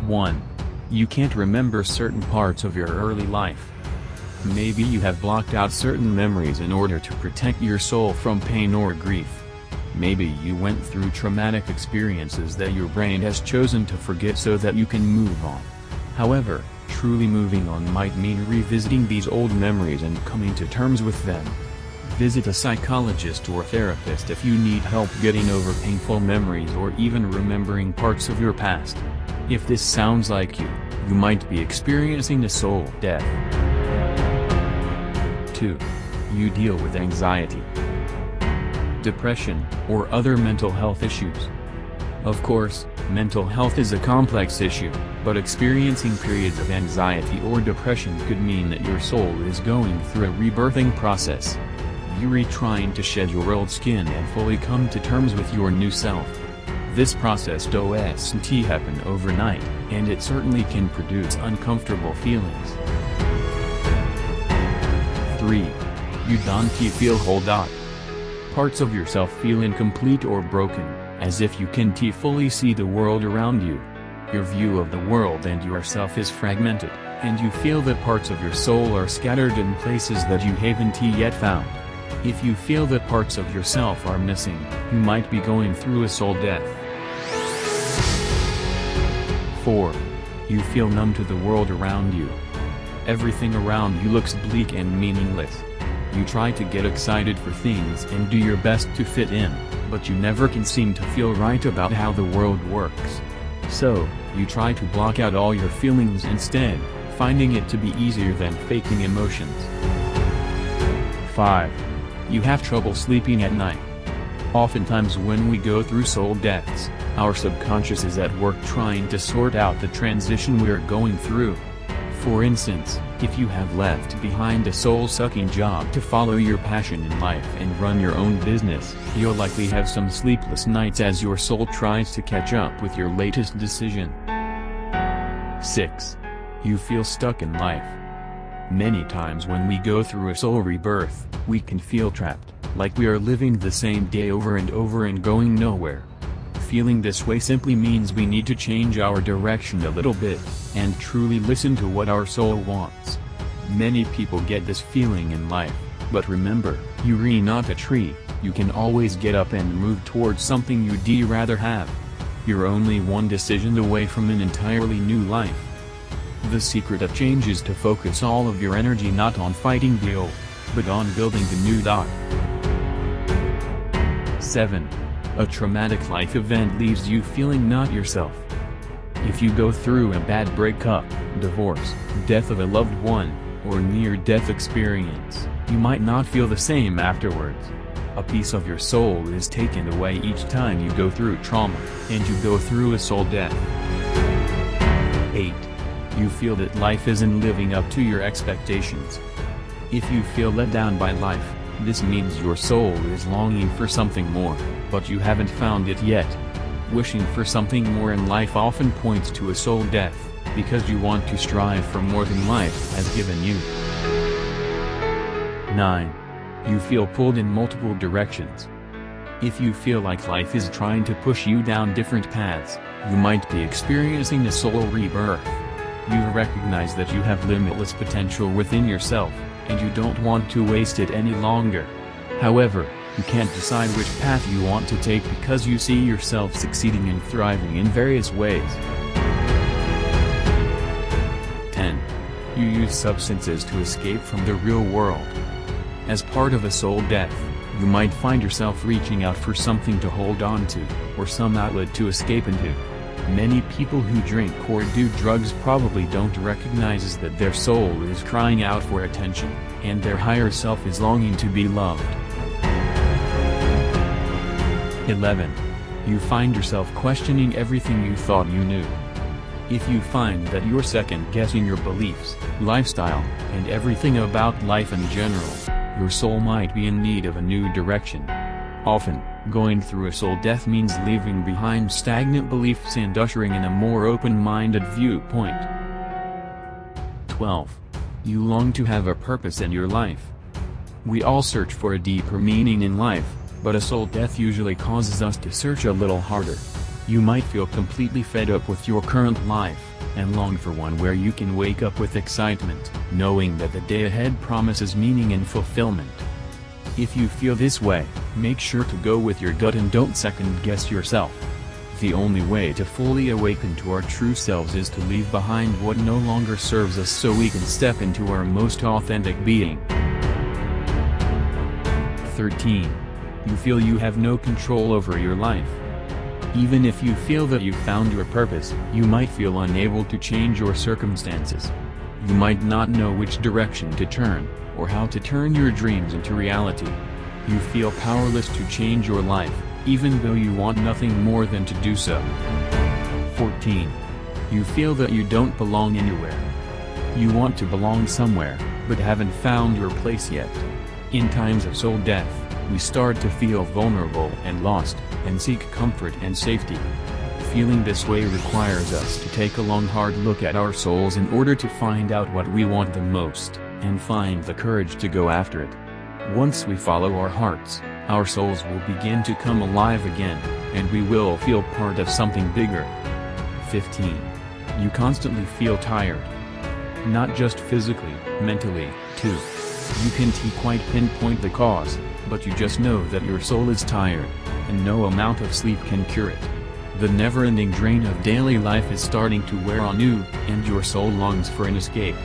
1. You can't remember certain parts of your early life. Maybe you have blocked out certain memories in order to protect your soul from pain or grief. Maybe you went through traumatic experiences that your brain has chosen to forget so that you can move on. However, truly moving on might mean revisiting these old memories and coming to terms with them. Visit a psychologist or therapist if you need help getting over painful memories or even remembering parts of your past. If this sounds like you, you might be experiencing a soul death. 2. You deal with anxiety, depression, or other mental health issues. Of course, mental health is a complex issue, but experiencing periods of anxiety or depression could mean that your soul is going through a rebirthing process. You're trying to shed your old skin and fully come to terms with your new self. This process doesn't happen overnight, and it certainly can produce uncomfortable feelings. 3. You don't feel whole. Parts of yourself feel incomplete or broken, as if you can't fully see the world around you. Your view of the world and yourself is fragmented, and you feel that parts of your soul are scattered in places that you haven't yet found. If you feel that parts of yourself are missing, you might be going through a soul death. 4. You feel numb to the world around you. Everything around you looks bleak and meaningless. You try to get excited for things and do your best to fit in, but you never can seem to feel right about how the world works. So, you try to block out all your feelings instead, finding it to be easier than faking emotions. 5. You have trouble sleeping at night. Oftentimes when we go through soul deaths, our subconscious is at work trying to sort out the transition we're going through. For instance, if you have left behind a soul-sucking job to follow your passion in life and run your own business, you'll likely have some sleepless nights as your soul tries to catch up with your latest decision. 6. You feel stuck in life. Many times when we go through a soul rebirth, we can feel trapped, like we are living the same day over and over and going nowhere. Feeling this way simply means we need to change our direction a little bit, and truly listen to what our soul wants. Many people get this feeling in life, but remember, you're not a tree, you can always get up and move towards something you'd rather have. You're only one decision away from an entirely new life. The secret of change is to focus all of your energy not on fighting the old, but on building the new. 7. A traumatic life event leaves you feeling not yourself. If you go through a bad breakup, divorce, death of a loved one, or near-death experience, you might not feel the same afterwards. A piece of your soul is taken away each time you go through trauma, and you go through a soul death. 8. You feel that life isn't living up to your expectations. If you feel let down by life, this means your soul is longing for something more, but you haven't found it yet. Wishing for something more in life often points to a soul death, because you want to strive for more than life has given you. 9. You feel pulled in multiple directions. If you feel like life is trying to push you down different paths, you might be experiencing a soul rebirth. You recognize that you have limitless potential within yourself, and you don't want to waste it any longer. However, you can't decide which path you want to take because you see yourself succeeding and thriving in various ways. 10. You use substances to escape from the real world. As part of a soul death, you might find yourself reaching out for something to hold on to, or some outlet to escape into. Many people who drink or do drugs probably don't recognize that their soul is crying out for attention, and their higher self is longing to be loved. 11. You find yourself questioning everything you thought you knew. If you find that you're second-guessing your beliefs, lifestyle, and everything about life in general, your soul might be in need of a new direction. Often, going through a soul death means leaving behind stagnant beliefs and ushering in a more open-minded viewpoint. 12. You long to have a purpose in your life. We all search for a deeper meaning in life, but a soul death usually causes us to search a little harder. You might feel completely fed up with your current life, and long for one where you can wake up with excitement, knowing that the day ahead promises meaning and fulfillment. If you feel this way, make sure to go with your gut and don't second-guess yourself. The only way to fully awaken to our true selves is to leave behind what no longer serves us so we can step into our most authentic being. 13. You feel you have no control over your life. Even if you feel that you found your purpose, you might feel unable to change your circumstances. You might not know which direction to turn, or how to turn your dreams into reality. You feel powerless to change your life, even though you want nothing more than to do so. 14. You feel that you don't belong anywhere. You want to belong somewhere, but haven't found your place yet. In times of soul death, we start to feel vulnerable and lost, and seek comfort and safety. Feeling this way requires us to take a long hard look at our souls in order to find out what we want the most, and find the courage to go after it. Once we follow our hearts, our souls will begin to come alive again, and we will feel part of something bigger. 15. You constantly feel tired. Not just physically, mentally, too. You can't quite pinpoint the cause, but you just know that your soul is tired, and no amount of sleep can cure it. The never-ending drain of daily life is starting to wear on you, and your soul longs for an escape.